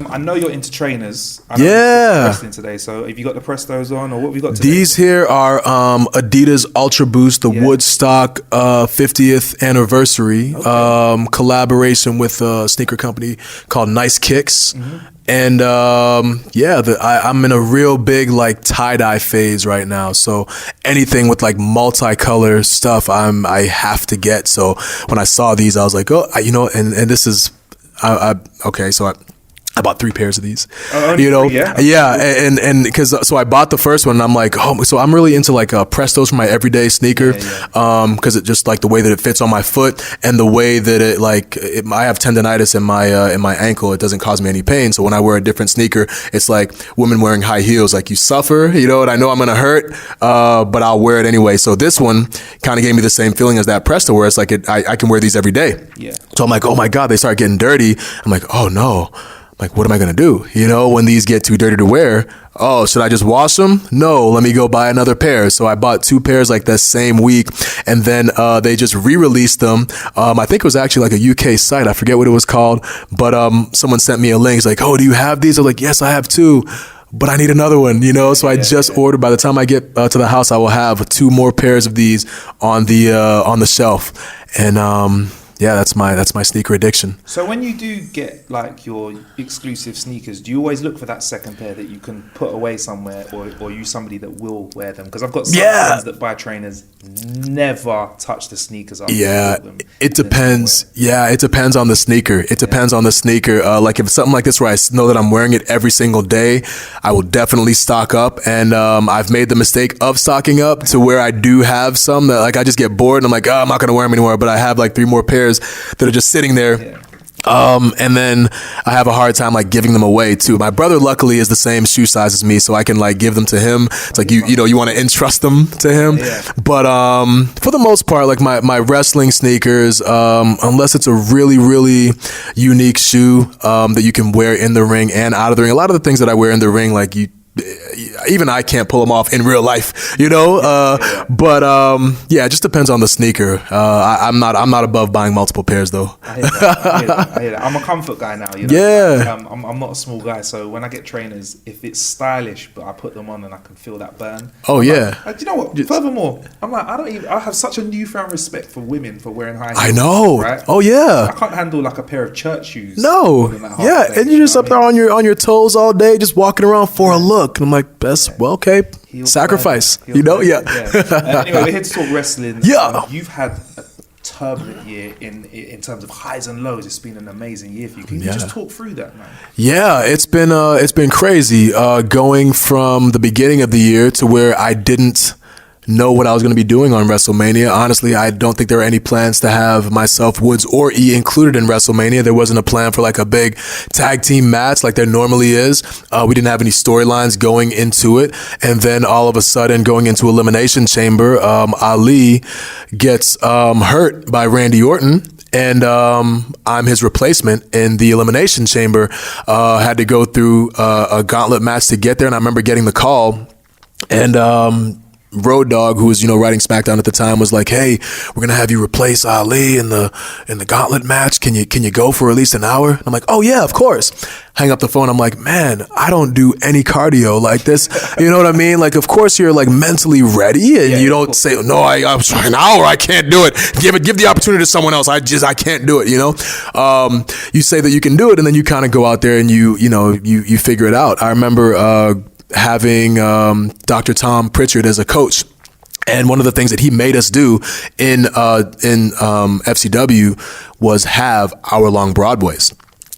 I know you're into trainers. I know Yeah. wrestling today. So have you got the Prestos on, or what have we got today? These here are Adidas Ultra Boost, the Woodstock 50th anniversary collaboration with a sneaker company called Nice Kicks. And I'm in a real big like tie-dye phase right now. So anything with like multicolor stuff, I have to get. So when I saw these, I was like, and this is I bought 3 pairs of these, and because I bought the first one and I'm like, so I'm really into like Prestos for my everyday sneaker, because it just like the way that it fits on my foot and the way that I have tendonitis in my ankle. It doesn't cause me any pain. So when I wear a different sneaker, it's like women wearing high heels, like you suffer, and I know I'm gonna hurt, but I'll wear it anyway. So this one kind of gave me the same feeling as that Presto, where it's like I can wear these every day. Yeah. So I'm like, oh my God, they start getting dirty. I'm like, oh no. Like, what am I going to do? When these get too dirty to wear, should I just wash them? No, let me go buy another pair. So I bought 2 pairs like that same week. And then they just re-released them. I think it was actually like a UK site. I forget what it was called. But someone sent me a link. It's like, oh, do you have these? I was like, yes, I have 2. But I need another one, So I just ordered. By the time I get to the house, I will have 2 more pairs of these on the shelf. And that's my sneaker addiction. So when you do get like your exclusive sneakers, do you always look for that second pair that you can put away somewhere, or are you somebody that will wear them? Because I've got some friends that buy trainers, never touch the sneakers after them. It depends. Yeah, it depends on the sneaker. It depends on the sneaker. Like if it's something like this where I know that I'm wearing it every single day, I will definitely stock up. And I've made the mistake of stocking up to where I do have some that like I just get bored and I'm like, I'm not going to wear them anymore. But I have like 3 more pairs that are just sitting there. And then I have a hard time like giving them away too. My brother luckily is the same shoe size as me, so I can like give them to him. It's like you want to entrust them to him. But for the most part, like my wrestling sneakers, unless it's a really, really unique shoe that you can wear in the ring and out of the ring. A lot of the things that I wear in the ring, like even I can't pull them off in real life, but it just depends on the sneaker. I'm not above buying multiple pairs though. I hear that. I'm a comfort guy now, I'm not a small guy, so when I get trainers, if it's stylish but I put them on and I can feel that burn. Do you know what? Furthermore, I'm like, I have such a newfound respect for women for wearing high heels. I know. Right? Oh yeah. I can't handle like a pair of church shoes. No. And you're just up there on your toes all day, just walking around for a look. And I'm like, okay. Sacrifice. Anyway, we're here to talk wrestling. You've had a turbulent year in terms of highs and lows. It's been an amazing year for you. Can you just talk through that, man? Yeah, it's been crazy. Going from the beginning of the year to where I didn't know what I was going to be doing on WrestleMania. Honestly, I don't think there were any plans to have myself, Woods, or E included in WrestleMania. There wasn't a plan for like a big tag team match like there normally is. We didn't have any storylines going into it. And then all of a sudden, going into Elimination Chamber, Ali gets hurt by Randy Orton. And I'm his replacement in the Elimination Chamber. Had to go through a gauntlet match to get there. And I remember getting the call and Road Dogg, who was writing SmackDown at the time, was like, "Hey, we're gonna have you replace Ali in the gauntlet match. Can you go for at least an hour?" And I'm like, "Oh yeah, of course." Hang up the phone. I'm like, "Man, I don't do any cardio like this." You know what I mean? Like, of course you're like mentally ready, and you don't say, "No, I'm trying an hour. I can't do it. Give the opportunity to someone else. I can't do it." You say that you can do it, and then you kind of go out there and you figure it out. I remember having Dr. Tom Pritchard as a coach. And one of the things that he made us do in FCW was have hour-long Broadways.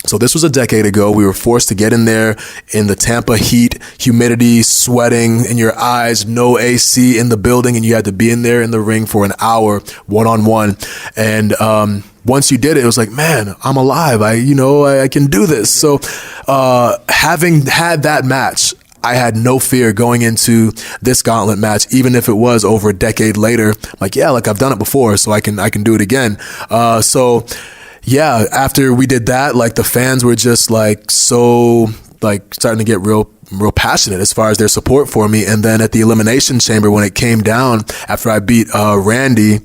So this was a decade ago. We were forced to get in there in the Tampa heat, humidity, sweating in your eyes, no AC in the building, and you had to be in there in the ring for an hour, one-on-one. And once you did it, it was like, man, I'm alive. I can do this. So having had that match, I had no fear going into this gauntlet match, even if it was over a decade later. Like, I've done it before, so I can do it again. After we did that, like the fans were just like so like starting to get real passionate as far as their support for me. And then at the Elimination Chamber, when it came down after I beat Randy,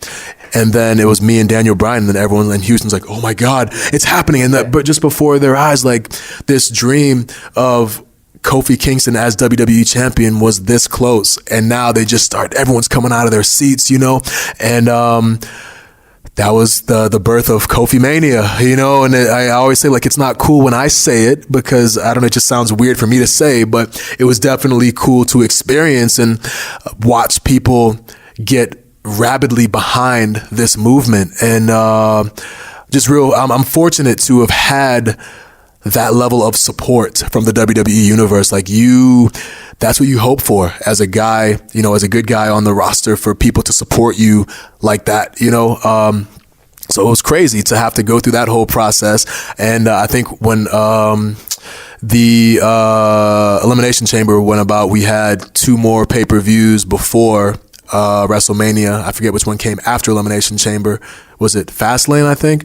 And then it was me and Daniel Bryan, and then everyone in Houston's like, oh my God, it's happening. And that, but just before their eyes, like this dream of Kofi Kingston as WWE champion was this close. And now they just start, everyone's coming out of their seats, you know, and that was the birth of Kofi Mania, you know, and I always say, like, it's not cool when I say it because, I don't know, it just sounds weird for me to say, but it was definitely cool to experience and watch people get rabidly behind this movement. And I'm fortunate to have had that level of support from the WWE universe. Like that's what you hope for as a guy, you know, as a good guy on the roster, for people to support you like that, you know. So it was crazy to have to go through that whole process. And I think when the Elimination Chamber went about, we had 2 more pay-per-views before WrestleMania. I forget which one came after Elimination Chamber. Was it Fastlane, I think?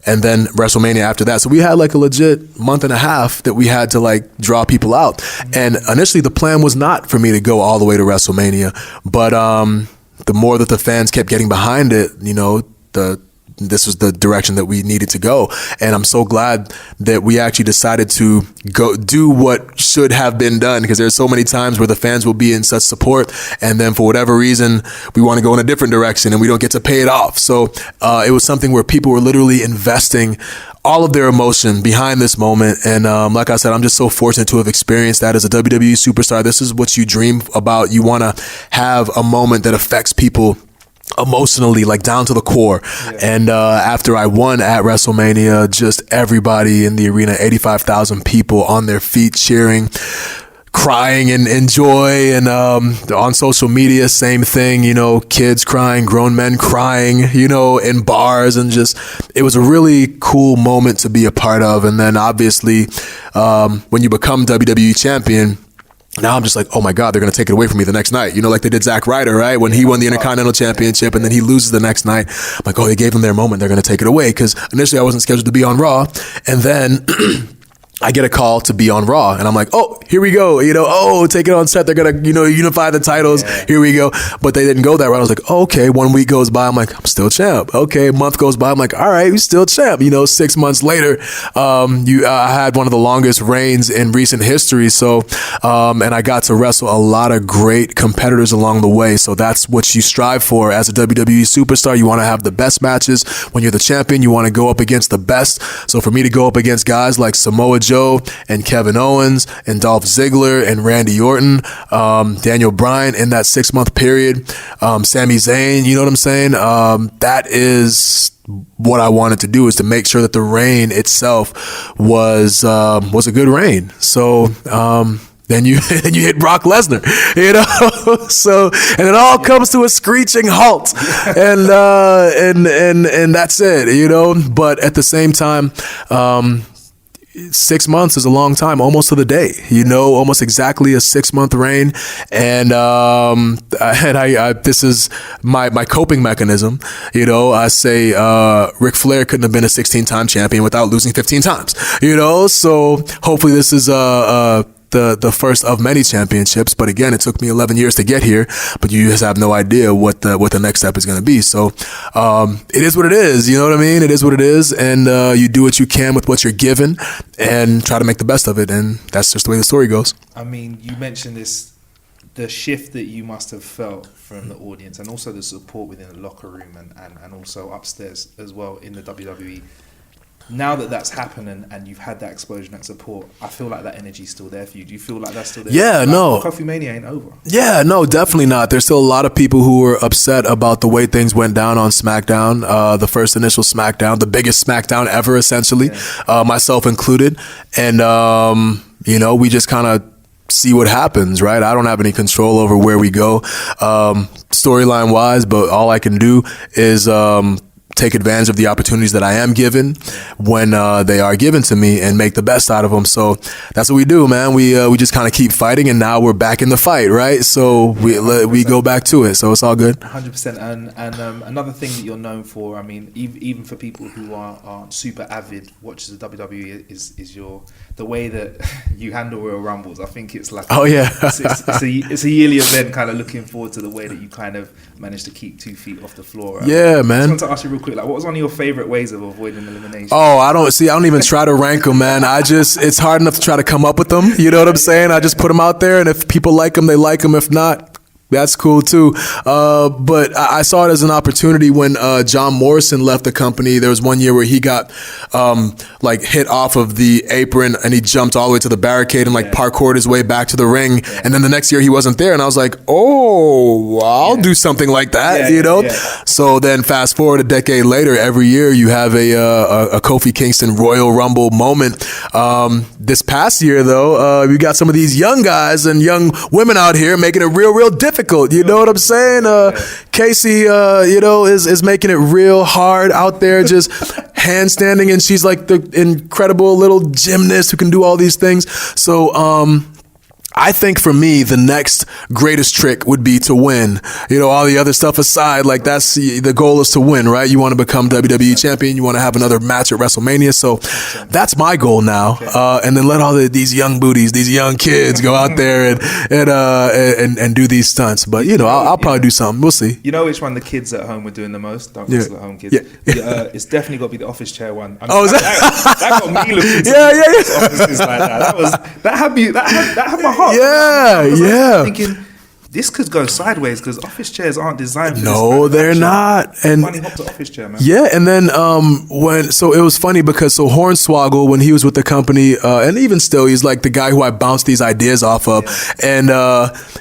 And then WrestleMania after that. So we had like a legit month and a half that we had to like draw people out. And initially the plan was not for me to go all the way to WrestleMania. But the more that the fans kept getting behind it, you know, this was the direction that we needed to go. And I'm so glad that we actually decided to go do what should have been done, because there's so many times where the fans will be in such support and then for whatever reason we want to go in a different direction and we don't get to pay it off. So it was something where people were literally investing all of their emotion behind this moment. And like I said, I'm just so fortunate to have experienced that as a WWE superstar. This is what you dream about. You want to have a moment that affects people emotionally, like down to the core. Yeah. And after I won at WrestleMania, just everybody in the arena, 85,000 people on their feet cheering, crying in joy. And on social media, same thing, you know, kids crying, grown men crying, you know, in bars. And just, it was a really cool moment to be a part of. And then obviously when you become WWE champion, now I'm just like, oh my God, they're going to take it away from me the next night. You know, like they did Zack Ryder, right? When he won the Intercontinental Championship and then he loses the next night. I'm like, oh, they gave him their moment. They're going to take it away. Because initially I wasn't scheduled to be on Raw. And then I get a call to be on Raw. And I'm like, oh, here we go. You know, oh, take it on set. They're going to, you know, unify the titles. Yeah. Here we go. But they didn't go that route. I was like, oh, okay. 1 week goes by. I'm like, I'm still champ. Okay. A month goes by. I'm like, all right, you're still champ. You know, 6 months later, I had one of the longest reigns in recent history. So, and I got to wrestle a lot of great competitors along the way. So that's what you strive for as a WWE superstar. You want to have the best matches. When you're the champion, you want to go up against the best. So for me to go up against guys like Samoa Joe and Kevin Owens and Dolph Ziggler and Randy Orton, Daniel Bryan in that 6 month period, Sami Zayn, you know what I'm saying? That is what I wanted to do, is to make sure that the reign itself was a good reign. So then you hit Brock Lesnar, you know. So, and it all comes to a screeching halt, and that's it, you know. But at the same time, 6 months is a long time, almost to the day, you know, almost exactly a 6 month reign. And I this is my coping mechanism. You know, I say Ric Flair couldn't have been a 16-time champion without losing 15 times, you know. So hopefully this is the first of many championships. But again, it took me 11 years to get here, but you just have no idea what the next step is going to be. So it is what it is, you know what I mean? It is what it is. And you do what you can with what you're given and try to make the best of it. And that's just the way the story goes. I mean, you mentioned this, the shift that you must have felt from the audience and also the support within the locker room and also upstairs as well in the WWE. Now that that's happened and you've had that exposure and that support, I feel like that energy's still there for you. Do you feel like that's still there? Yeah, like, no. Kofi Mania ain't over. Yeah, no, definitely not. There's still a lot of people who were upset about the way things went down on SmackDown, the first initial SmackDown, the biggest SmackDown ever, essentially, myself included. And, you know, we just kind of see what happens, right? I don't have any control over where we go storyline wise, but all I can do is take advantage of the opportunities that I am given when they are given to me and make the best out of them. So that's what we do, man. We just kind of keep fighting, and now we're back in the fight, right? So we go back to it. So it's all good. 100%. And another thing that you're known for, I mean, even for people who aren't super avid watchers of WWE, is your the way that you handle Royal Rumbles. I think it's like it's a yearly event. Kind of looking forward to the way that you kind of managed to keep 2 feet off the floor. Yeah, man. I just want to ask you real quick, like, what was one of your favorite ways of avoiding elimination? Oh, I don't even try to rank them, man. It's hard enough to try to come up with them. You know what I'm saying? I just put them out there, and if people like them, they like them. If not, that's cool too. But I saw it as an opportunity when John Morrison left the company. There was one year where he got like hit off of the apron and he jumped all the way to the barricade and like parkoured his way back to the ring. Yeah. And then the next year he wasn't there. And I was like, oh, I'll do something like that, you know? Yeah. So then fast forward a decade later, every year you have a Kofi Kingston Royal Rumble moment. This past year though, we got some of these young guys and young women out here making it real difficult. You know what I'm saying? Casey, is making it real hard out there, just handstanding, and she's like the incredible little gymnast who can do all these things. So, I think for me, the next greatest trick would be to win. You know, all the other stuff aside, like that's the goal is to win, right? You want to become WWE champion. You want to have another match at WrestleMania. So that's my goal now. And then let all these young booties, these young kids go out there and do these stunts. But, you know, I'll probably do something. We'll see. You know which one the kids at home were doing the most? Don't wrestle at home, kids. It's definitely got to be the office chair one. I mean, that got me looking to offices like that. That had my heart. Yeah. Thinking this could go sideways because office chairs aren't designed for no, this they're not. And funny hop to office chair, man. Yeah, and then so it was funny because Hornswoggle, when he was with the company, and even still, he's like the guy who I bounced these ideas off of. Yeah. And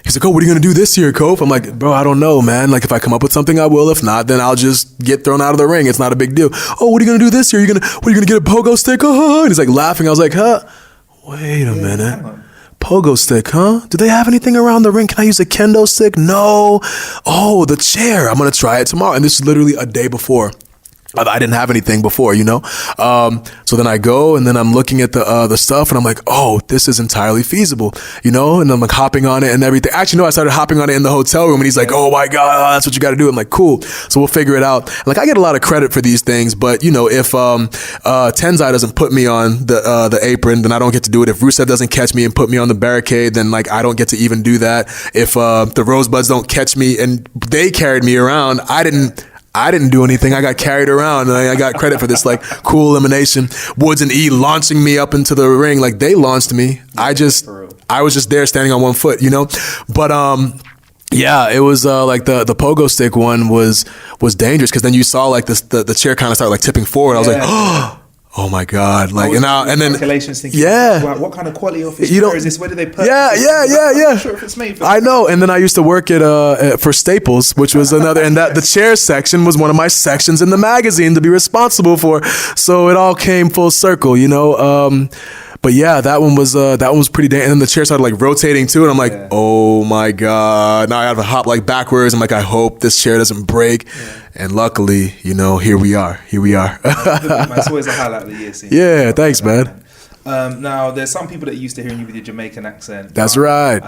he's like, oh, what are you gonna do this year, Kof? I'm like, bro, I don't know, man. Like if I come up with something, I will. If not, then I'll just get thrown out of the ring. It's not a big deal. Oh, what are you gonna do this year? Are you gonna get a pogo stick? And he's like laughing. I was like, huh? Wait a minute. Pogo stick, huh? Do they have anything around the ring? Can I use a kendo stick? No. Oh, the chair. I'm going to try it tomorrow. And this is literally a day before. I didn't have anything before, you know? So then I go and then I'm looking at the stuff and I'm like, oh, this is entirely feasible, you know? And I'm like hopping on it and everything. Actually, no, I started hopping on it in the hotel room and he's like, oh my God, that's what you got to do. I'm like, cool. So we'll figure it out. Like I get a lot of credit for these things, but you know, if Tenzai doesn't put me on the apron, then I don't get to do it. If Rusev doesn't catch me and put me on the barricade, then like I don't get to even do that. If the Rosebuds don't catch me and they carried me around, I didn't do anything. I got carried around and I got credit for this like cool elimination. Woods and E launching me up into the ring. Like they launched me. I was just there standing on one foot, you know? But, yeah, it was like the pogo stick one was dangerous because then you saw like the chair kind of start like tipping forward. I was like, oh my God! Like and then calculations thinking, what kind of quality office chair is this? Where do they put? Yeah. I'm not sure if it's made for I know. And then I used to work at for Staples, which was another, and that the chair section was one of my sections in the magazine to be responsible for. So it all came full circle, you know. But yeah, that one was pretty dangerous. And then the chair started like rotating too, and I'm like, oh my God! Now I have to hop like backwards. I'm like, I hope this chair doesn't break. Yeah. And luckily, you know, here we are. It's always a highlight of the year. Yeah, thanks, man. Now, there's some people that are used to hearing you with your Jamaican accent. That's right.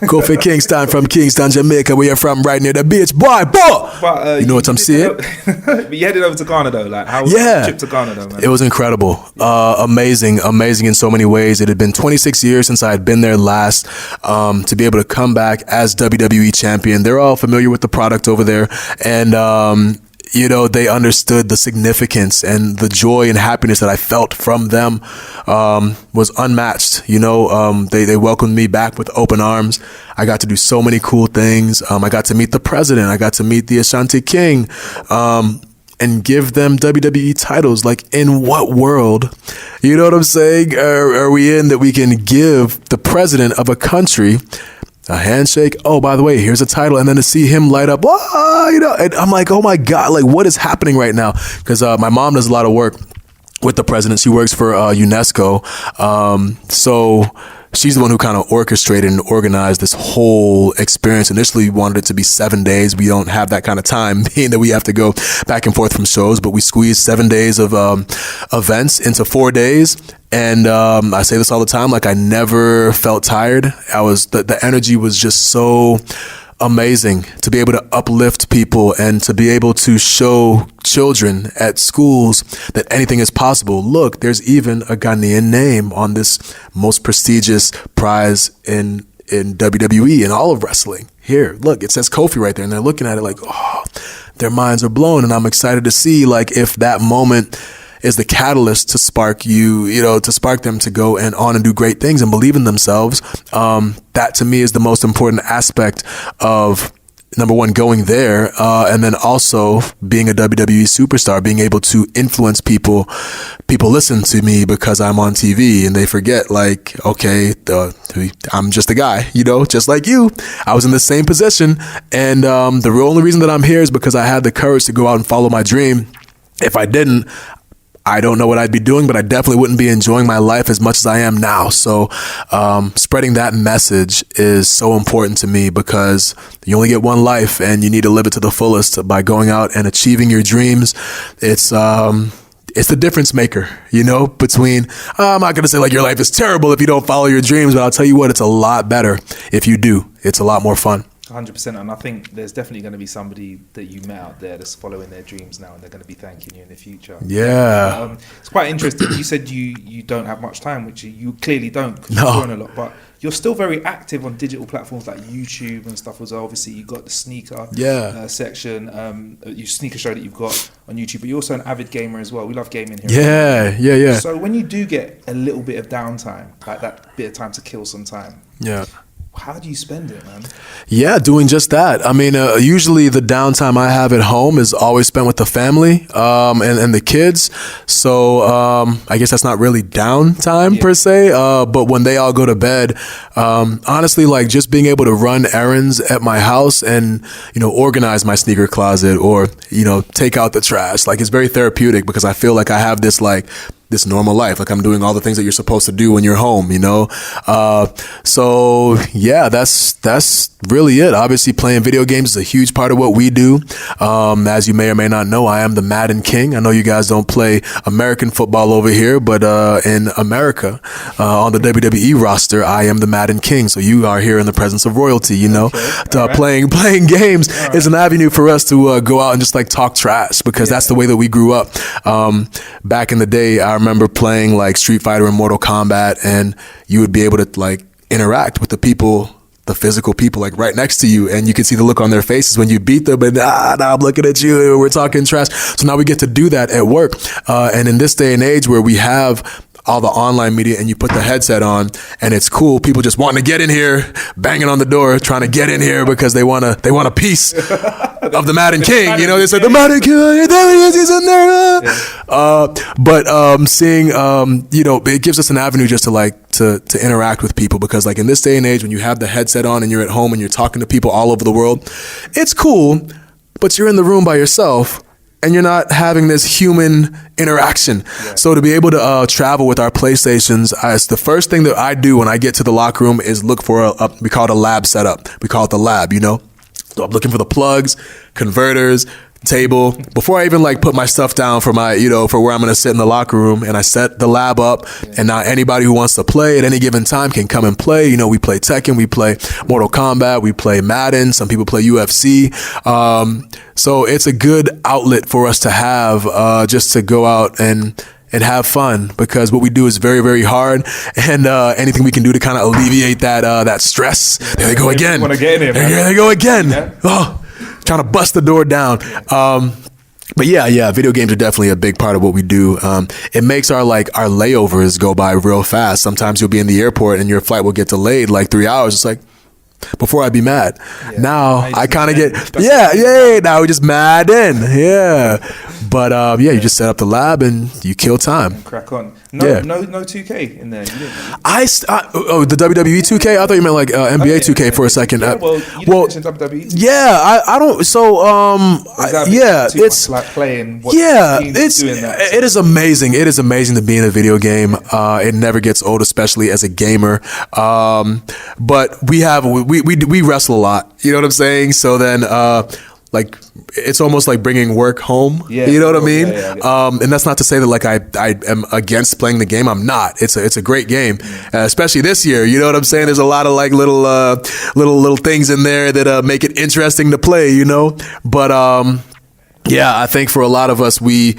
Kofi Kingston from Kingston, Jamaica. We are from right near the beach. Boy. But, you know what I'm saying? But you headed over to Ghana, though. Like, how was the trip to Ghana, though, man? It was incredible. Amazing in so many ways. It had been 26 years since I had been there last. To be able to come back as WWE champion. They're all familiar with the product over there. And, you know, they understood the significance and the joy and happiness that I felt from them was unmatched. You know, they welcomed me back with open arms. I got to do so many cool things. I got to meet the president. I got to meet the Ashanti King and give them WWE titles. Like, in what world, you know what I'm saying, are we in that we can give the president of a country a handshake? Oh, by the way, here's a title. And then to see him light up, you know, and I'm like, oh my God, like what is happening right now? Because my mom does a lot of work with the president. She works for UNESCO. So she's the one who kind of orchestrated and organized this whole experience. Initially, we wanted it to be 7 days. We don't have that kind of time, being that we have to go back and forth from shows, but we squeezed 7 days of events into 4 days. And I say this all the time, like I never felt tired. The energy was just so amazing to be able to uplift people and to be able to show children at schools that anything is possible. Look, there's even a Ghanaian name on this most prestigious prize in WWE and all of wrestling. Here, look, it says Kofi right there, and they're looking at it like, oh, their minds are blown. And I'm excited to see like if that moment is the catalyst to spark to spark them to go and on and do great things and believe in themselves. That to me is the most important aspect of, number one, going there, and then also being a WWE superstar, being able to influence people. People listen to me because I'm on TV, and they forget, like, okay, I'm just a guy, just like you. I was in the same position, and the only reason that I'm here is because I had the courage to go out and follow my dream. If I didn't, I don't know what I'd be doing, but I definitely wouldn't be enjoying my life as much as I am now. So spreading that message is so important to me because you only get one life and you need to live it to the fullest by going out and achieving your dreams. It's the difference maker, between, I'm not going to say like your life is terrible if you don't follow your dreams, but I'll tell you what, it's a lot better if you do. It's a lot more fun. 100%, and I think there's definitely going to be somebody that you met out there that's following their dreams now, and they're going to be thanking you in the future. Yeah, it's quite interesting. You said you don't have much time, which you clearly don't because No. you're doing a lot, but you're still very active on digital platforms like YouTube and stuff as well. Obviously, you got the sneaker section, your sneaker show that you've got on YouTube, but you're also an avid gamer as well. We love gaming here. Yeah. So when you do get a little bit of downtime, like that bit of time to kill some time, how do you spend it, man? Yeah, doing just that. I mean, usually the downtime I have at home is always spent with the family and the kids. So I guess that's not really downtime per se. But when they all go to bed, honestly, like just being able to run errands at my house and, organize my sneaker closet or, take out the trash. Like it's very therapeutic because I feel like I have this normal life. Like I'm doing all the things that you're supposed to do when you're home, So yeah, that's really it. Obviously playing video games is a huge part of what we do. As you may or may not know, I am the Madden King. I know you guys don't play American football over here, but in America, on the WWE roster, I am the Madden King. So you are here in the presence of royalty, Playing games is an avenue for us to go out and just like talk trash because that's the way that we grew up. Back in the day, I remember playing like Street Fighter and Mortal Kombat, and you would be able to like interact with the physical people like right next to you, and you can see the look on their faces when you beat them, and now I'm looking at you and we're talking trash. So now we get to do that at work. And in this day and age where we have all the online media and you put the headset on and it's cool, people just wanting to get in here, banging on the door, trying to get in here because they want a piece of the Madden King. They said the Madden King, there he is, he's in there. But seeing, it gives us an avenue just to interact with people because like in this day and age when you have the headset on and you're at home and you're talking to people all over the world, it's cool, but you're in the room by yourself and you're not having this human interaction. Yeah. So to be able to travel with our PlayStations, it's the first thing that I do when I get to the locker room is look for we call it a lab setup. We call it the lab, So I'm looking for the plugs, converters, table before I even like put my stuff down for my for where I'm going to sit in the locker room, and I set the lab up and now anybody who wants to play at any given time can come and play. We play Tekken, we play Mortal Kombat, we play Madden, some people play UFC, so it's a good outlet for us to have just to go out and have fun because what we do is very, very hard, and anything we can do to kind of alleviate that stress. There they go again. There they go again. Yeah. Trying to bust the door down. But yeah, video games are definitely a big part of what we do. It makes our layovers go by real fast. Sometimes you'll be in the airport and your flight will get delayed like 3 hours. It's like, before I'd be mad. Yeah. Now I kind of get, now we just mad in. Yeah. But you just set up the lab and you kill time. And crack on. No 2K in there. You didn't. The WWE 2K? I thought you meant like NBA 2K for a second. Yeah, you didn't mention WWE. Yeah, I don't. So it's like playing. It is amazing. It is amazing to be in a video game. It never gets old, especially as a gamer. But we wrestle a lot. You know what I'm saying? So then like it's almost like bringing work home. Yeah, you know what I mean? And that's not to say that like I am against playing the game. I'm not. It's a great game, especially this year. You know what I'm saying? There's a lot of like little things in there that make it interesting to play. You know, but yeah, I think for a lot of us, we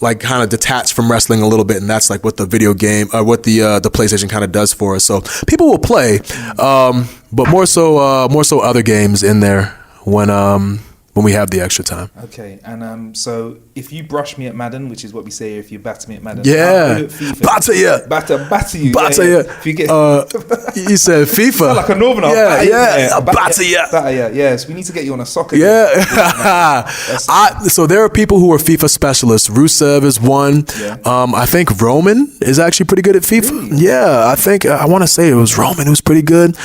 like kind of detach from wrestling a little bit, and that's like what the video game or what the PlayStation kind of does for us. So people will play, but more so other games in there when we have the extra time. Okay, and so if you brush me at Madden, which is what we say if you batter me at Madden, yeah, batter you, batter you, batter you. If you get, you said FIFA, like a northerner, batter you. Yes, we need to get you on a soccer. Yeah, so there are people who are FIFA specialists. Rusev is one. Yeah. I think Roman is actually pretty good at FIFA. Really? Yeah, I think I want to say it was Roman who's pretty good.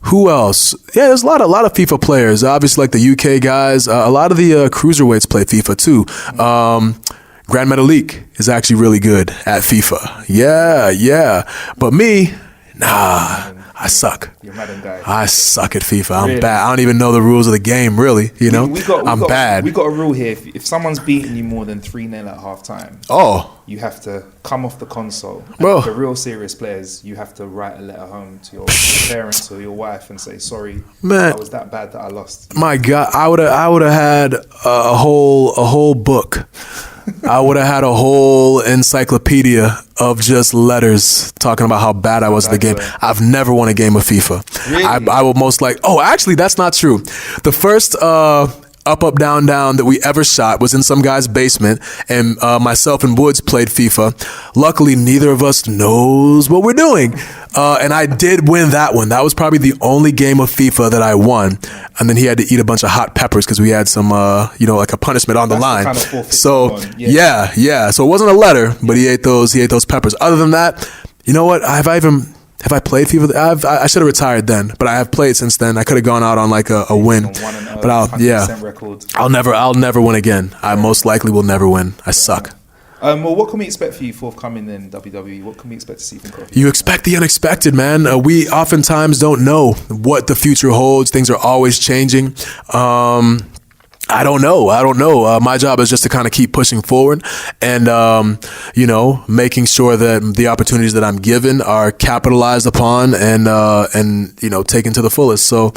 Who else? Yeah, there's a lot of FIFA players. Obviously, like the UK guys. A lot of the cruiserweights play FIFA too. Grand Metalik is actually really good at FIFA. Yeah. But me, nah. I suck. You're a Madden guy. I suck at FIFA. I'm bad. I don't even know the rules of the game, really. You know, I'm bad. We got a rule here. If someone's beating you more than 3-0 at half time, you have to come off the console. Bro. The real serious players, you have to write a letter home to your parents or your wife and say, sorry, man, I was that bad that I lost. My God, I would have had a whole book. I would have had a whole encyclopedia of just letters talking about how bad I was at the game. I've never won a game of FIFA. Really? I will most like. Oh, actually, that's not true. The first up, down, down that we ever shot was in some guy's basement, and myself and Woods played FIFA. Luckily, neither of us knows what we're doing, and I did win that one. That was probably the only game of FIFA that I won. And then he had to eat a bunch of hot peppers because we had some, like a punishment on the line. Kind of so yeah. So it wasn't a letter, but he ate those peppers. Other than that, you know what? Have I played FIFA? I should have retired then, but I have played since then. I could have gone out on like a win, but I'll never win again. I most likely will never win. I suck. Well, what can we expect for you forthcoming in WWE? What can we expect to see from Kofi? You expect the unexpected, man. We oftentimes don't know what the future holds. Things are always changing. I don't know. My job is just to kind of keep pushing forward and, making sure that the opportunities that I'm given are capitalized upon and taken to the fullest. So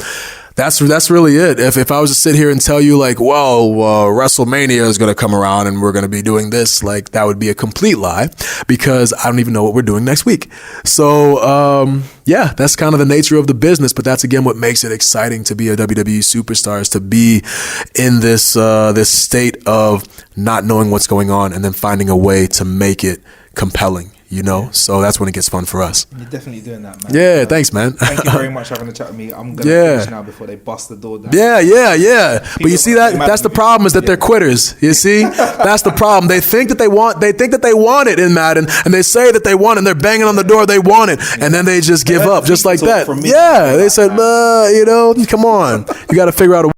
that's really it. If I was to sit here and tell you like, well, WrestleMania is going to come around and we're going to be doing this, like that would be a complete lie because I don't even know what we're doing next week. So, that's kind of the nature of the business, but that's again what makes it exciting to be a WWE superstar is to be in this state of not knowing what's going on and then finding a way to make it compelling. So that's when it gets fun for us. You're definitely doing that, man. Yeah, thanks, man. Thank you very much for having a chat with me. I'm going to finish now before they bust the door down. Yeah. But you see that's the problem is that they're quitters. You see? That's the problem. They think that they want it in Madden and they say that they want it and they're banging on the door they want it and then they just give up just like that. Yeah, they said, come on. You got to figure out a